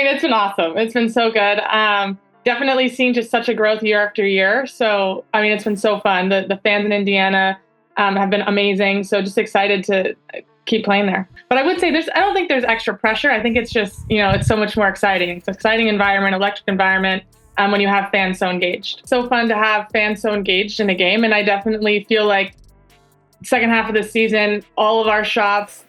mean, it's been awesome. It's been so good. Definitely seen just such a growth year after year. So, I mean, it's been so fun. The fans in Indiana have been amazing. So, just excited to keep playing there. But I would say I don't think there's extra pressure. I think it's just, it's so much more exciting. It's an exciting environment, electric environment. When you have fans so engaged. So fun to have fans so engaged in a game. And I definitely feel like second half of the season, all of our shots,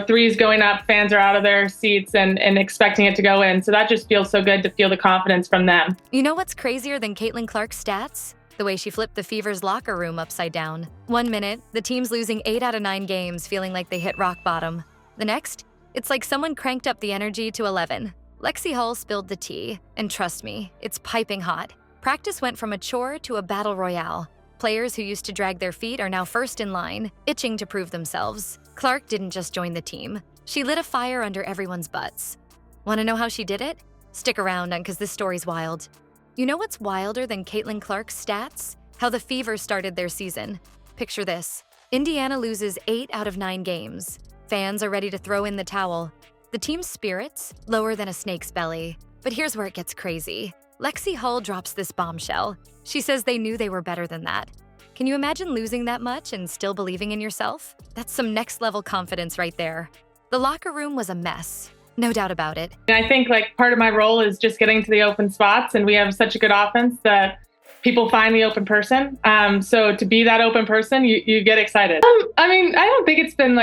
threes going up, fans are out of their seats and expecting it to go in. So that just feels so good to feel the confidence from them. You know what's crazier than Caitlin Clark's stats? The way she flipped the Fever's locker room upside down. 1 minute, the team's losing 8 out of 9 games, feeling like they hit rock bottom. The next, it's like someone cranked up the energy to 11. Lexie Hull spilled the tea, and trust me, it's piping hot. Practice went from a chore to a battle royale. Players who used to drag their feet are now first in line, itching to prove themselves. Clark didn't just join the team. She lit a fire under everyone's butts. Want to know how she did it? Stick around, because this story's wild. You know what's wilder than Caitlin Clark's stats? How the Fever started their season. Picture this. Indiana loses 8 out of 9 games. Fans are ready to throw in the towel. The team's spirits, lower than a snake's belly. But here's where it gets crazy. Lexie Hull drops this bombshell. She says they knew they were better than that. Can you imagine losing that much and still believing in yourself? That's some next-level confidence right there. The locker room was a mess. No doubt about it. And I think part of my role is just getting to the open spots, and we have such a good offense that people find the open person. So to be that open person, you get excited. I mean, I don't think it's been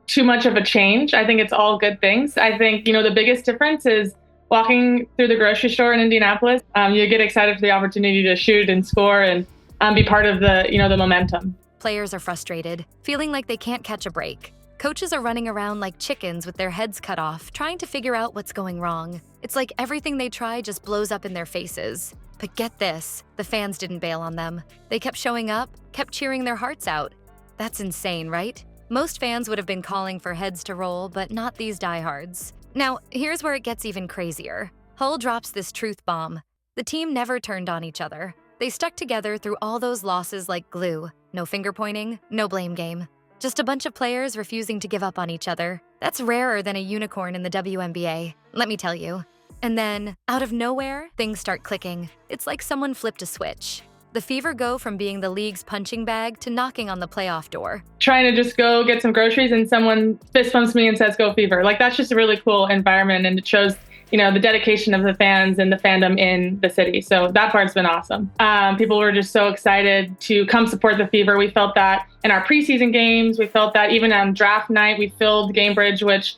too much of a change. I think it's all good things. I think, the biggest difference is walking through the grocery store in Indianapolis. You get excited for the opportunity to shoot and score and be part of the momentum. Players are frustrated, feeling like they can't catch a break. Coaches are running around like chickens with their heads cut off, trying to figure out what's going wrong. It's like everything they try just blows up in their faces. But get this, the fans didn't bail on them. They kept showing up, kept cheering their hearts out. That's insane, right? Most fans would have been calling for heads to roll, but not these diehards. Now, here's where it gets even crazier. Hull drops this truth bomb. The team never turned on each other. They stuck together through all those losses like glue. No finger pointing, no blame game. Just a bunch of players refusing to give up on each other. That's rarer than a unicorn in the WNBA, let me tell you. And then, out of nowhere, things start clicking. It's like someone flipped a switch. The Fever go from being the league's punching bag to knocking on the playoff door. Trying to just go get some groceries and someone fist bumps me and says, "Go Fever." That's just a really cool environment, and it shows, the dedication of the fans and the fandom in the city. So that part's been awesome. People were just so excited to come support the Fever. We felt that in our preseason games. We felt that even on draft night, we filled Gamebridge, which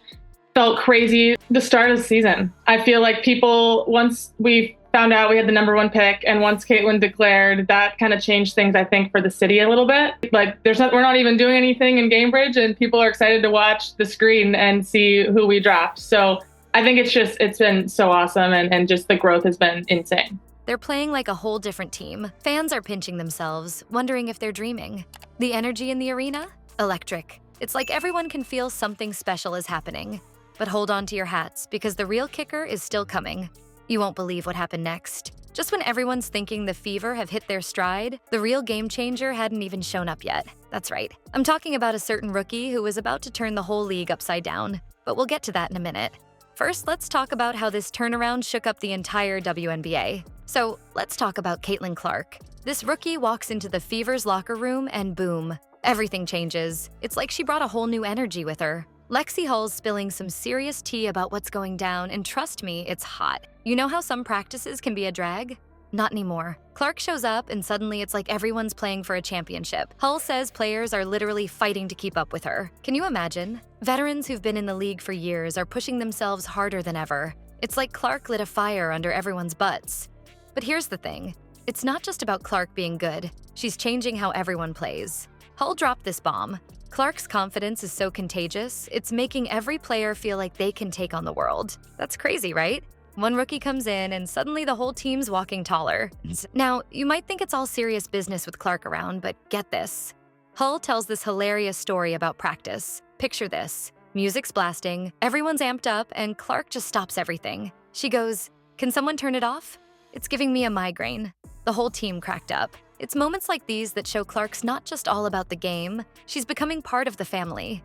felt crazy. The start of the season, I feel like people, once we found out we had the number 1 pick, and once Caitlin declared, that kind of changed things, I think, for the city a little bit. We're not even doing anything in Gamebridge, and people are excited to watch the screen and see who we draft. So I think it's been so awesome, and just the growth has been insane. They're playing like a whole different team. Fans are pinching themselves, wondering if they're dreaming. The energy in the arena? Electric. It's like everyone can feel something special is happening. But hold on to your hats, because the real kicker is still coming. You won't believe what happened next. Just when everyone's thinking the Fever have hit their stride, the real game changer hadn't even shown up yet. That's right. I'm talking about a certain rookie who was about to turn the whole league upside down. But we'll get to that in a minute. First, let's talk about how this turnaround shook up the entire WNBA. So, let's talk about Caitlin Clark. This rookie walks into the Fever's locker room and boom, everything changes. It's like she brought a whole new energy with her. Lexie Hull's spilling some serious tea about what's going down, and trust me, it's hot. You know how some practices can be a drag? Not anymore. Clark shows up, and suddenly it's like everyone's playing for a championship. Hull says players are literally fighting to keep up with her. Can you imagine? Veterans who've been in the league for years are pushing themselves harder than ever. It's like Clark lit a fire under everyone's butts. But here's the thing. It's not just about Clark being good. She's changing how everyone plays. Hull dropped this bomb. Clark's confidence is so contagious, it's making every player feel like they can take on the world. That's crazy, right? One rookie comes in and suddenly the whole team's walking taller. Now, you might think it's all serious business with Clark around, but get this. Hull tells this hilarious story about practice. Picture this. Music's blasting, everyone's amped up, and Clark just stops everything. She goes, "Can someone turn it off? It's giving me a migraine." The whole team cracked up. It's moments like these that show Clark's not just all about the game, she's becoming part of the family.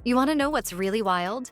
You want to know what's really wild?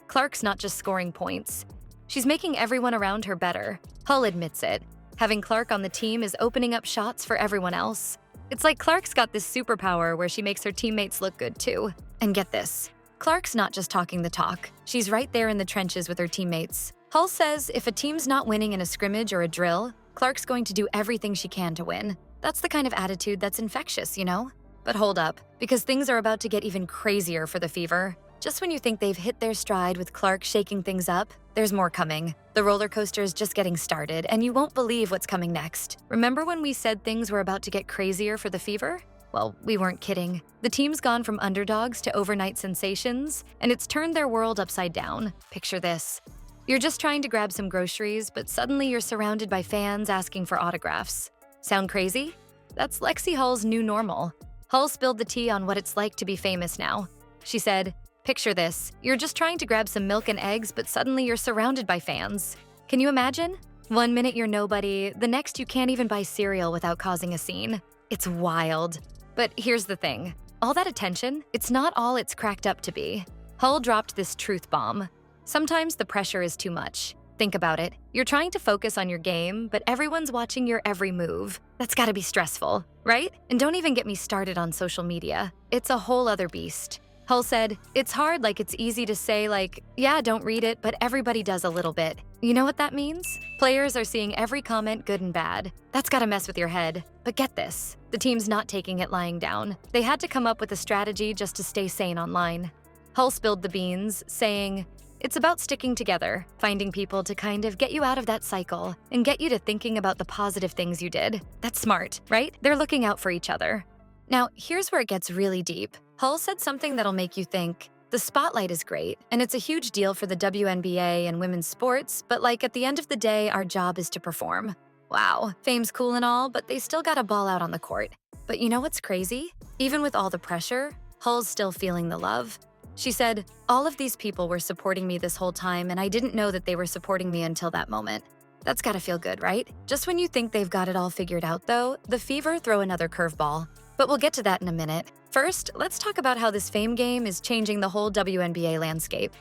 Clark's not just scoring points. She's making everyone around her better. Hull admits it. Having Clark on the team is opening up shots for everyone else. It's like Clark's got this superpower where she makes her teammates look good too. And get this, Clark's not just talking the talk. She's right there in the trenches with her teammates. Hull says if a team's not winning in a scrimmage or a drill, Clark's going to do everything she can to win. That's the kind of attitude that's infectious, you know? But hold up, because things are about to get even crazier for the Fever. Just when you think they've hit their stride with Clark shaking things up, there's more coming. The roller coaster's just getting started, and you won't believe what's coming next. Remember when we said things were about to get crazier for the Fever? Well, we weren't kidding. The team's gone from underdogs to overnight sensations, and it's turned their world upside down. Picture this. You're just trying to grab some groceries, but suddenly you're surrounded by fans asking for autographs. Sound crazy? That's Lexie Hull's new normal. Hull spilled the tea on what it's like to be famous now. She said, "Picture this. You're just trying to grab some milk and eggs, but suddenly you're surrounded by fans. Can you imagine? One minute you're nobody, the next you can't even buy cereal without causing a scene. It's wild. But here's the thing. All that attention, it's not all it's cracked up to be." Hull dropped this truth bomb. Sometimes the pressure is too much. Think about it. You're trying to focus on your game, but everyone's watching your every move. That's gotta be stressful, right? And don't even get me started on social media. It's a whole other beast. Hull said, "It's hard, like it's easy to say like, yeah, don't read it, but everybody does a little bit. You know what that means? Players are seeing every comment, good and bad. That's gotta mess with your head. But get this, the team's not taking it lying down. They had to come up with a strategy just to stay sane online." Hull spilled the beans, saying, "It's about sticking together, finding people to kind of get you out of that cycle and get you to thinking about the positive things you did. That's smart, right? They're looking out for each other." Now, here's where it gets really deep. Hull said something that'll make you think. The spotlight is great, and it's a huge deal for the WNBA and women's sports, but like at the end of the day, our job is to perform. Wow, fame's cool and all, but they still gotta ball out on the court. But you know what's crazy? Even with all the pressure, Hull's still feeling the love. She said, "All of these people were supporting me this whole time, and I didn't know that they were supporting me until that moment." That's gotta feel good, right? Just when you think they've got it all figured out, though, the Fever throw another curveball. But we'll get to that in a minute. First, let's talk about how this fame game is changing the whole WNBA landscape.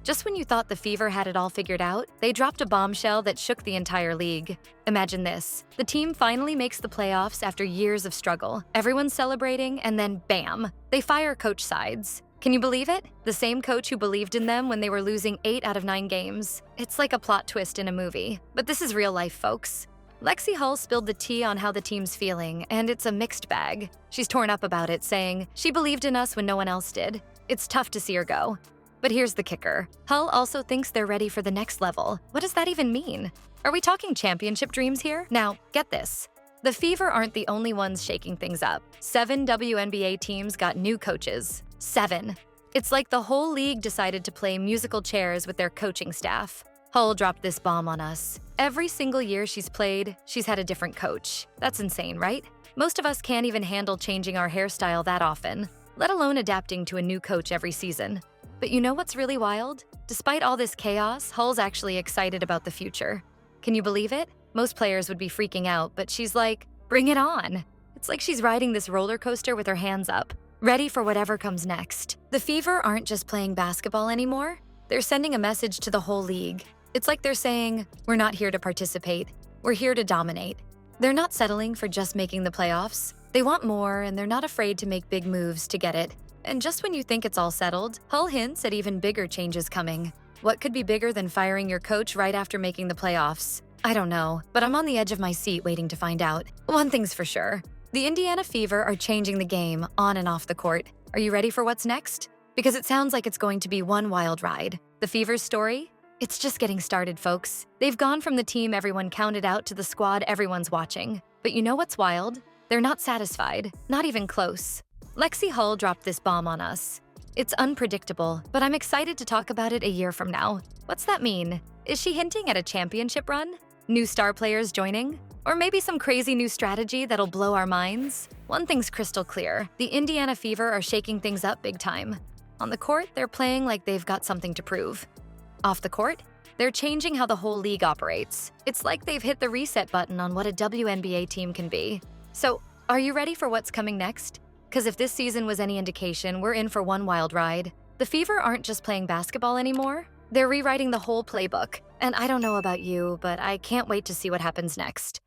Just when you thought the Fever had it all figured out, they dropped a bombshell that shook the entire league. Imagine this. The team finally makes the playoffs after years of struggle. Everyone's celebrating, and then bam, they fire Coach Sides. Can you believe it? The same coach who believed in them when they were losing 8 out of 9 games. It's like a plot twist in a movie. But this is real life, folks. Lexie Hull spilled the tea on how the team's feeling, and it's a mixed bag. She's torn up about it, saying, "She believed in us when no one else did. It's tough to see her go." But here's the kicker. Hull also thinks they're ready for the next level. What does that even mean? Are we talking championship dreams here? Now, get this. The Fever aren't the only ones shaking things up. 7 WNBA teams got new coaches. 7. It's like the whole league decided to play musical chairs with their coaching staff. Hull dropped this bomb on us. Every single year she's played, she's had a different coach. That's insane, right? Most of us can't even handle changing our hairstyle that often, let alone adapting to a new coach every season. But you know what's really wild? Despite all this chaos, Hull's actually excited about the future. Can you believe it? Most players would be freaking out, but she's like, bring it on. It's like she's riding this roller coaster with her hands up, ready for whatever comes next. The Fever aren't just playing basketball anymore. They're sending a message to the whole league. It's like they're saying, we're not here to participate. We're here to dominate. They're not settling for just making the playoffs. They want more, and they're not afraid to make big moves to get it. And just when you think it's all settled, Hull hints at even bigger changes coming. What could be bigger than firing your coach right after making the playoffs? I don't know, but I'm on the edge of my seat waiting to find out. One thing's for sure. The Indiana Fever are changing the game on and off the court. Are you ready for what's next? Because it sounds like it's going to be one wild ride. The Fever's story? It's just getting started, folks. They've gone from the team everyone counted out to the squad everyone's watching. But you know what's wild? They're not satisfied, not even close. Lexie Hull dropped this bomb on us. It's unpredictable, but I'm excited to talk about it a year from now. What's that mean? Is she hinting at a championship run? New star players joining? Or maybe some crazy new strategy that'll blow our minds? One thing's crystal clear. The Indiana Fever are shaking things up big time. On the court, they're playing like they've got something to prove. Off the court, they're changing how the whole league operates. It's like they've hit the reset button on what a WNBA team can be. So, are you ready for what's coming next? Because if this season was any indication, we're in for one wild ride. The Fever aren't just playing basketball anymore. They're rewriting the whole playbook, and I don't know about you, but I can't wait to see what happens next.